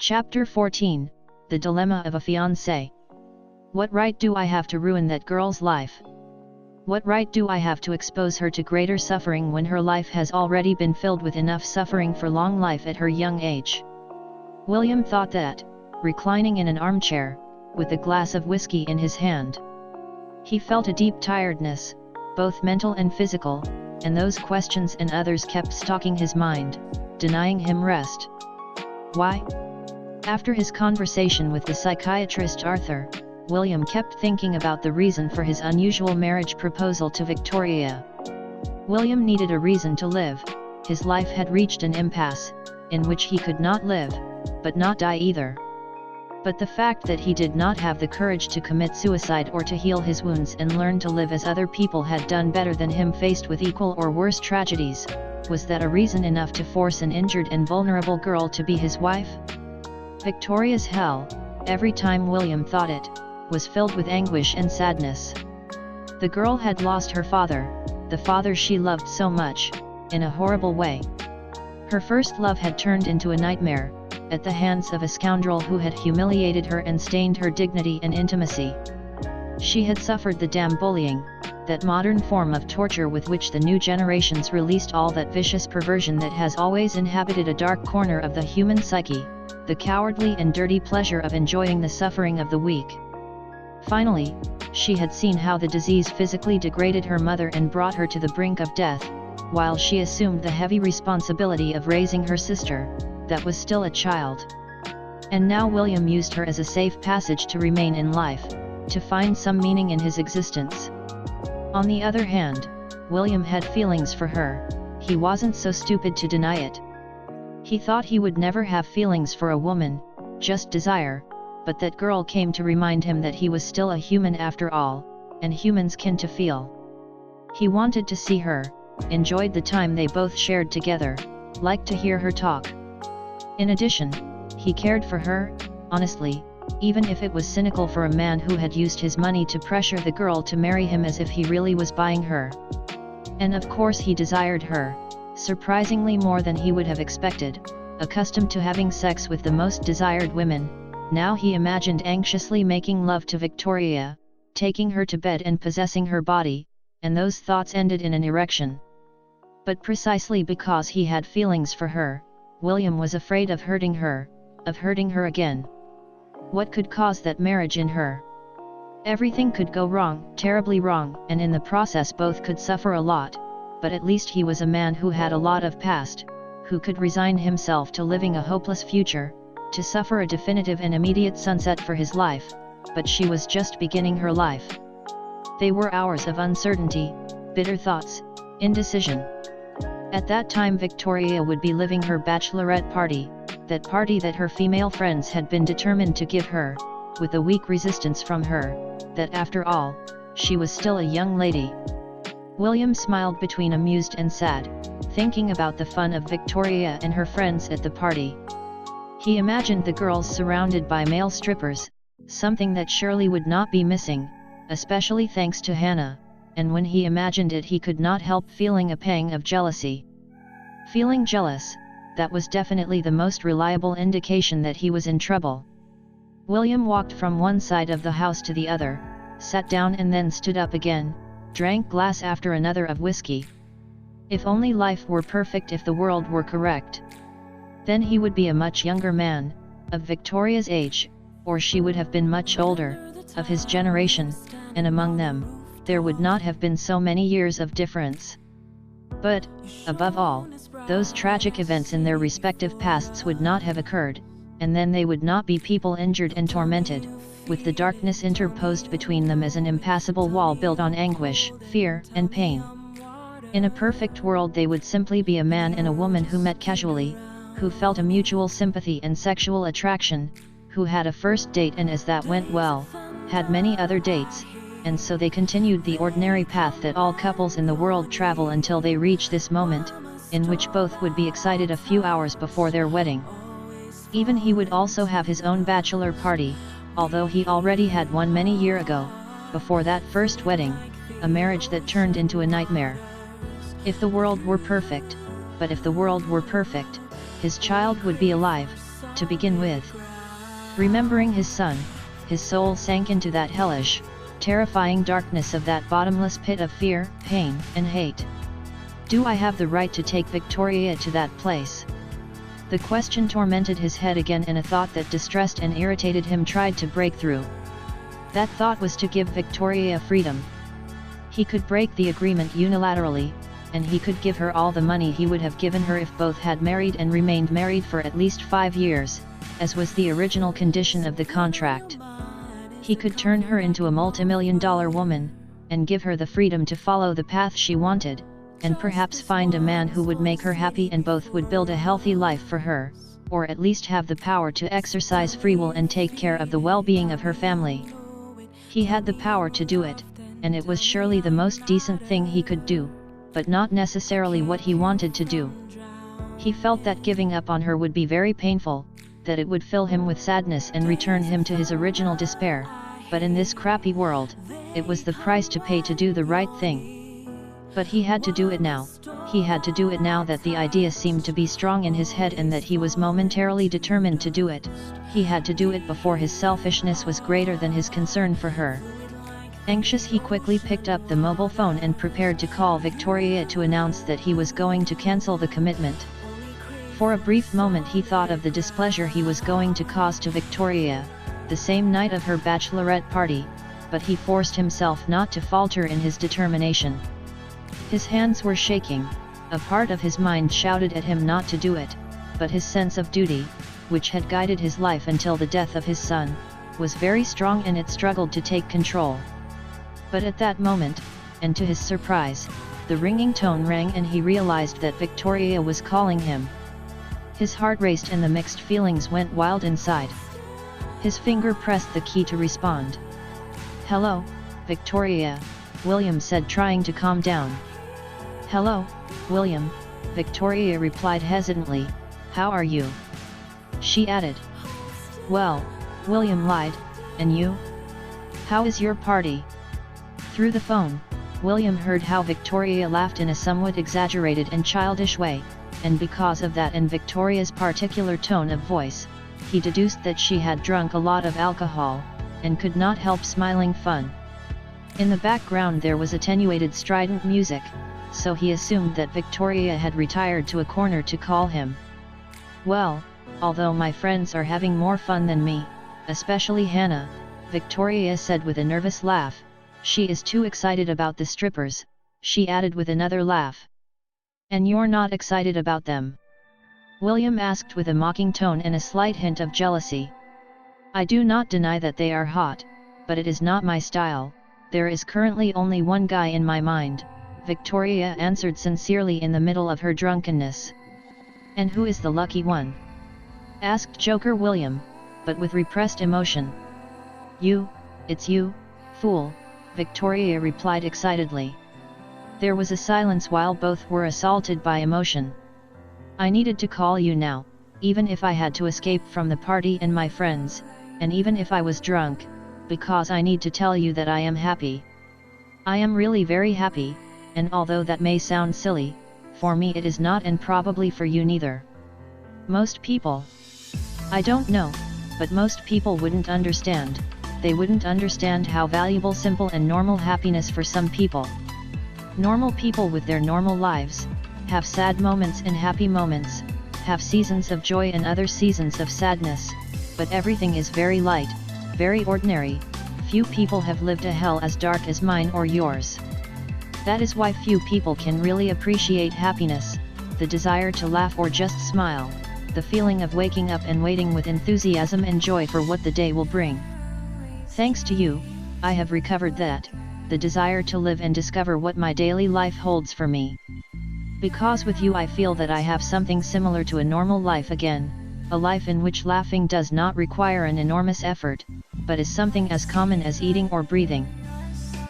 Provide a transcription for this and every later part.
Chapter 14, The Dilemma of a Fiancé. What right do I have to ruin that girl's life? What right do I have to expose her to greater suffering when her life has already been filled with enough suffering for long life at her young age? William thought that, reclining in an armchair, with a glass of whiskey in his hand. He felt a deep tiredness, both mental and physical, and those questions and others kept stalking his mind, denying him rest. Why? After his conversation with the psychiatrist Arthur, William kept thinking about the reason for his unusual marriage proposal to Victoria. William needed a reason to live. His life had reached an impasse, in which he could not live, but not die either. But the fact that he did not have the courage to commit suicide or to heal his wounds and learn to live as other people had done better than him faced with equal or worse tragedies, was that a reason enough to force an injured and vulnerable girl to be his wife? Victoria's hell, every time William thought it, was filled with anguish and sadness. The girl had lost her father, the father she loved so much, in a horrible way. Her first love had turned into a nightmare, at the hands of a scoundrel who had humiliated her and stained her dignity and intimacy. She had suffered the damn bullying, that modern form of torture with which the new generations released all that vicious perversion that has always inhabited a dark corner of the human psyche, the cowardly and dirty pleasure of enjoying the suffering of the weak. Finally, she had seen how the disease physically degraded her mother and brought her to the brink of death, while she assumed the heavy responsibility of raising her sister, that was still a child. And now William used her as a safe passage to remain in life, to find some meaning in his existence. On the other hand, William had feelings for her. He wasn't so stupid to deny it. He thought he would never have feelings for a woman, just desire, but that girl came to remind him that he was still a human after all, and humans can to feel. He wanted to see her, enjoyed the time they both shared together, liked to hear her talk. In addition, he cared for her, honestly, even if it was cynical for a man who had used his money to pressure the girl to marry him as if he really was buying her. And of course he desired her, surprisingly more than he would have expected. Accustomed to having sex with the most desired women, now he imagined anxiously making love to Victoria, taking her to bed and possessing her body, and those thoughts ended in an erection. But precisely because he had feelings for her, William was afraid of hurting her again. What could cause that marriage in her? Everything could go wrong, terribly wrong, and in the process both could suffer a lot, but at least he was a man who had a lot of past, who could resign himself to living a hopeless future, to suffer a definitive and immediate sunset for his life, but she was just beginning her life. They were hours of uncertainty, bitter thoughts, indecision. At that time Victoria would be living her bachelorette party, that party that her female friends had been determined to give her, with a weak resistance from her, that after all, she was still a young lady. William smiled between amused and sad, thinking about the fun of Victoria and her friends at the party. He imagined the girls surrounded by male strippers, something that surely would not be missing, especially thanks to Hannah, and when he imagined it he could not help feeling a pang of jealousy. Feeling jealous, that was definitely the most reliable indication that he was in trouble. William walked from one side of the house to the other, sat down and then stood up again, drank glass after another of whiskey. If only life were perfect, if the world were correct. Then he would be a much younger man, of Victoria's age, or she would have been much older, of his generation, and among them, there would not have been so many years of difference. But, above all, those tragic events in their respective pasts would not have occurred, and then they would not be people injured and tormented, with the darkness interposed between them as an impassable wall built on anguish, fear, and pain. In a perfect world they would simply be a man and a woman who met casually, who felt a mutual sympathy and sexual attraction, who had a first date and as that went well, had many other dates, and so they continued the ordinary path that all couples in the world travel until they reach this moment, in which both would be excited a few hours before their wedding. Even he would also have his own bachelor party, although he already had one many years ago, before that first wedding, a marriage that turned into a nightmare. If the world were perfect, but if the world were perfect, his child would be alive, to begin with. Remembering his son, his soul sank into that hellish, terrifying darkness of that bottomless pit of fear, pain, and hate. Do I have the right to take Victoria to that place? The question tormented his head again, and a thought that distressed and irritated him tried to break through. That thought was to give Victoria freedom. He could break the agreement unilaterally, and he could give her all the money he would have given her if both had married and remained married for at least 5 years, as was the original condition of the contract. He could turn her into a multimillion-dollar woman, and give her the freedom to follow the path she wanted, and perhaps find a man who would make her happy and both would build a healthy life for her, or at least have the power to exercise free will and take care of the well-being of her family. He had the power to do it, and it was surely the most decent thing he could do, but not necessarily what he wanted to do. He felt that giving up on her would be very painful, that it would fill him with sadness and return him to his original despair, but in this crappy world, it was the price to pay to do the right thing. But he had to do it now. He had to do it now that the idea seemed to be strong in his head and that he was momentarily determined to do it. He had to do it before his selfishness was greater than his concern for her. Anxious, he quickly picked up the mobile phone and prepared to call Victoria to announce that he was going to cancel the commitment. For a brief moment he thought of the displeasure he was going to cause to Victoria, the same night of her bachelorette party, but he forced himself not to falter in his determination. His hands were shaking, a part of his mind shouted at him not to do it, but his sense of duty, which had guided his life until the death of his son, was very strong and it struggled to take control. But at that moment, and to his surprise, the ringing tone rang and he realized that Victoria was calling him. His heart raced and the mixed feelings went wild inside. His finger pressed the key to respond. "Hello, Victoria," William said, trying to calm down. "Hello, William," Victoria replied hesitantly. "How are you?" She added. "Well," William lied, "and you? How is your party?" Through the phone, William heard how Victoria laughed in a somewhat exaggerated and childish way, and because of that and Victoria's particular tone of voice, he deduced that she had drunk a lot of alcohol, and could not help smiling fun. In the background there was attenuated strident music, so he assumed that Victoria had retired to a corner to call him. "Well, although my friends are having more fun than me, especially Hannah," Victoria said with a nervous laugh. "She is too excited about the strippers," she added with another laugh. "And you're not excited about them?" William asked with a mocking tone and a slight hint of jealousy. "I do not deny that they are hot, but it is not my style. There is currently only one guy in my mind," Victoria answered sincerely in the middle of her drunkenness. "And who is the lucky one?" asked Joker William, but with repressed emotion. "You, it's you, fool," Victoria replied excitedly. There was a silence while both were assaulted by emotion. "I needed to call you now, even if I had to escape from the party and my friends, and even if I was drunk, because I need to tell you that I am happy. I am really very happy, and although that may sound silly, for me it is not, and probably for you neither. Most people, I don't know, but most people wouldn't understand. They wouldn't understand how valuable simple and normal happiness for some people. Normal people with their normal lives, have sad moments and happy moments, have seasons of joy and other seasons of sadness, but everything is very light, very ordinary. Few people have lived a hell as dark as mine or yours. That is why few people can really appreciate happiness, the desire to laugh or just smile, the feeling of waking up and waiting with enthusiasm and joy for what the day will bring. Thanks to you, I have recovered that, the desire to live and discover what my daily life holds for me. Because with you I feel that I have something similar to a normal life again, a life in which laughing does not require an enormous effort, but is something as common as eating or breathing."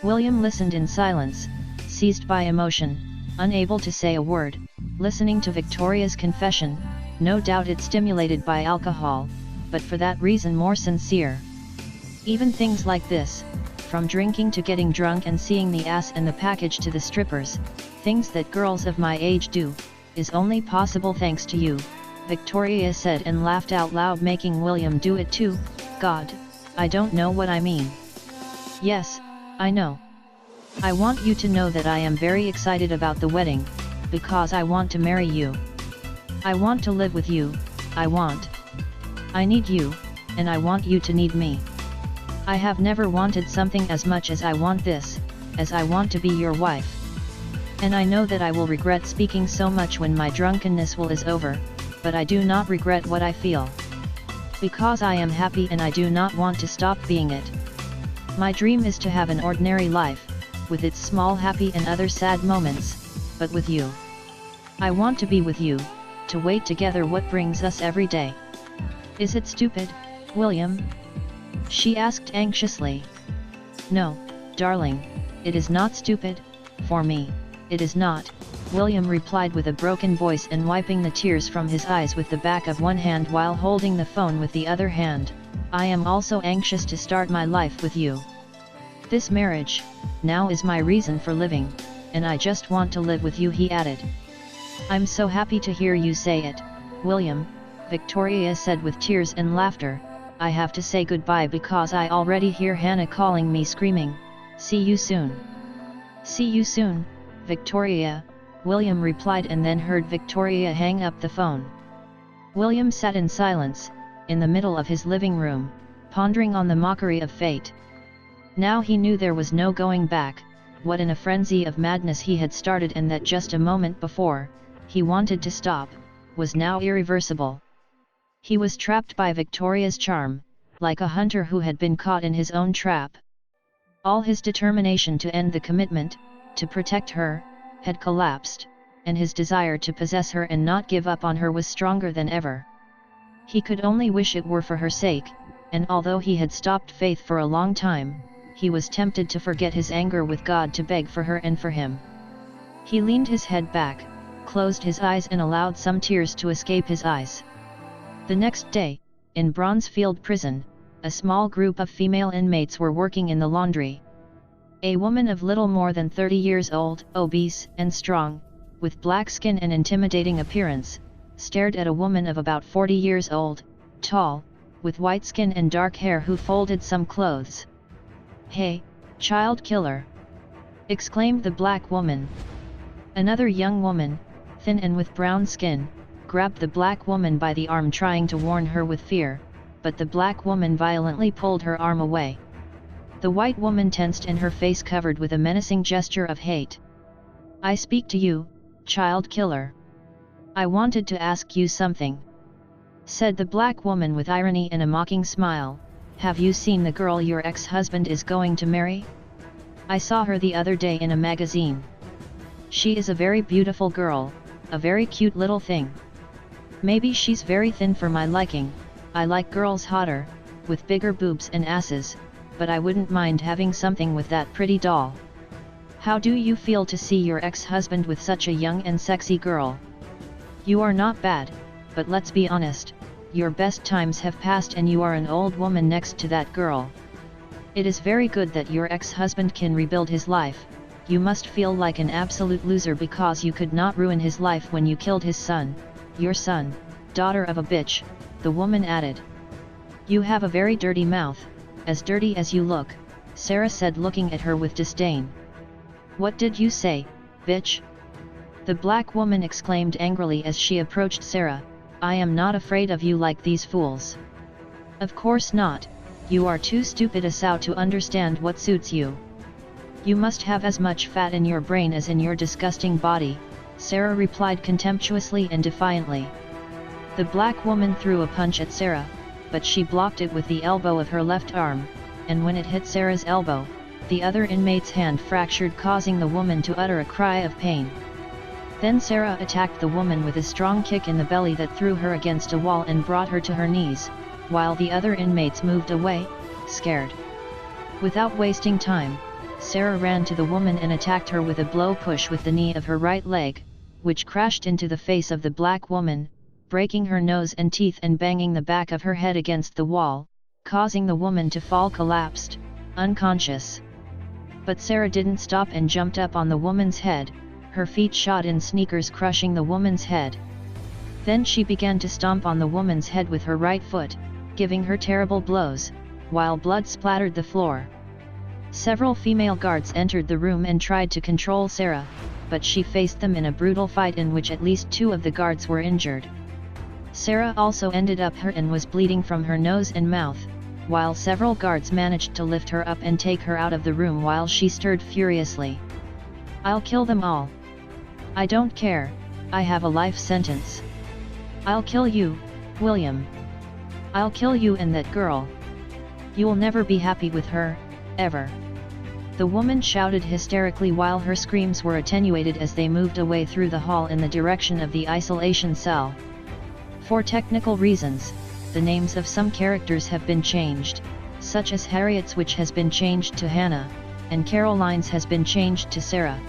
William listened in silence, seized by emotion, unable to say a word, listening to Victoria's confession, no doubt it stimulated by alcohol, but for that reason more sincere. Even things like this, from drinking to getting drunk and seeing the ass and the package to the strippers, things that girls of my age do, is only possible thanks to you, Victoria said and laughed out loud, making William do it too. God, I don't know what I mean. Yes, I know. I want you to know that I am very excited about the wedding, because I want to marry you. I want to live with you, I need you, and I want you to need me. I have never wanted something as much as I want this, as I want to be your wife. And I know that I will regret speaking so much when my drunkenness is over, but I do not regret what I feel. Because I am happy and I do not want to stop being it. My dream is to have an ordinary life, with its small happy and other sad moments, but with you. I want to be with you, to wait together what brings us every day. Is it stupid, William? She asked anxiously. No, darling, it is not stupid, for me, it is not, William replied with a broken voice and wiping the tears from his eyes with the back of one hand while holding the phone with the other hand. I am also anxious to start my life with you. This marriage, now is my reason for living, and I just want to live with you, he added. I'm so happy to hear you say it, William, Victoria said with tears and laughter. I have to say goodbye because I already hear Hannah calling me screaming, see you soon. See you soon, Victoria, William replied and then heard Victoria hang up the phone. William sat in silence, in the middle of his living room, pondering on the mockery of fate. Now he knew there was no going back, what in a frenzy of madness he had started and that just a moment before, he wanted to stop, was now irreversible. He was trapped by Victoria's charm, like a hunter who had been caught in his own trap. All his determination to end the commitment, to protect her, had collapsed, and his desire to possess her and not give up on her was stronger than ever. He could only wish it were for her sake, and although he had stopped faith for a long time, he was tempted to forget his anger with God to beg for her and for him. He leaned his head back, closed his eyes and allowed some tears to escape his eyes. The next day, in Bronzefield Prison, a small group of female inmates were working in the laundry. A woman of little more than 30 years old, obese and strong, with black skin and intimidating appearance, stared at a woman of about 40 years old, tall, with white skin and dark hair who folded some clothes. "Hey, child killer!" exclaimed the black woman. Another young woman, thin and with brown skin, grabbed the black woman by the arm trying to warn her with fear, but the black woman violently pulled her arm away. The white woman tensed and her face covered with a menacing gesture of hate. "I speak to you, child killer. I wanted to ask you something," said the black woman with irony and a mocking smile. "Have you seen the girl your ex-husband is going to marry? I saw her the other day in a magazine. She is a very beautiful girl, a very cute little thing. Maybe she's very thin for my liking. I like girls hotter, with bigger boobs and asses, but I wouldn't mind having something with that pretty doll. How do you feel to see your ex-husband with such a young and sexy girl? You are not bad, but let's be honest, your best times have passed and you are an old woman next to that girl. It is very good that your ex-husband can rebuild his life. You must feel like an absolute loser because you could not ruin his life when you killed his son, your son, daughter of a bitch," the woman added. "You have a very dirty mouth, as dirty as you look," Sarah said looking at her with disdain. "What did you say, bitch?" the black woman exclaimed angrily as she approached Sarah. "I am not afraid of you like these fools." "Of course not, you are too stupid a sow to understand what suits you. You must have as much fat in your brain as in your disgusting body," Sarah replied contemptuously and defiantly. The black woman threw a punch at Sarah, but she blocked it with the elbow of her left arm, and when it hit Sarah's elbow, the other inmate's hand fractured, causing the woman to utter a cry of pain. Then Sarah attacked the woman with a strong kick in the belly that threw her against a wall and brought her to her knees, while the other inmates moved away, scared. Without wasting time, Sarah ran to the woman and attacked her with a blow push with the knee of her right leg, which crashed into the face of the black woman, breaking her nose and teeth and banging the back of her head against the wall, causing the woman to fall collapsed, unconscious. But Sarah didn't stop and jumped up on the woman's head, her feet shod in sneakers crushing the woman's head. Then she began to stomp on the woman's head with her right foot, giving her terrible blows, while blood splattered the floor. Several female guards entered the room and tried to control Sarah, but she faced them in a brutal fight in which at least 2 of the guards were injured. Sarah also ended up hurt and was bleeding from her nose and mouth, while several guards managed to lift her up and take her out of the room while she stirred furiously. "I'll kill them all. I don't care, I have a life sentence. I'll kill you, William. I'll kill you and that girl. You'll never be happy with her, ever." The woman shouted hysterically while her screams were attenuated as they moved away through the hall in the direction of the isolation cell. For technical reasons, the names of some characters have been changed, such as Harriet's, which has been changed to Hannah, and Caroline's has been changed to Sarah.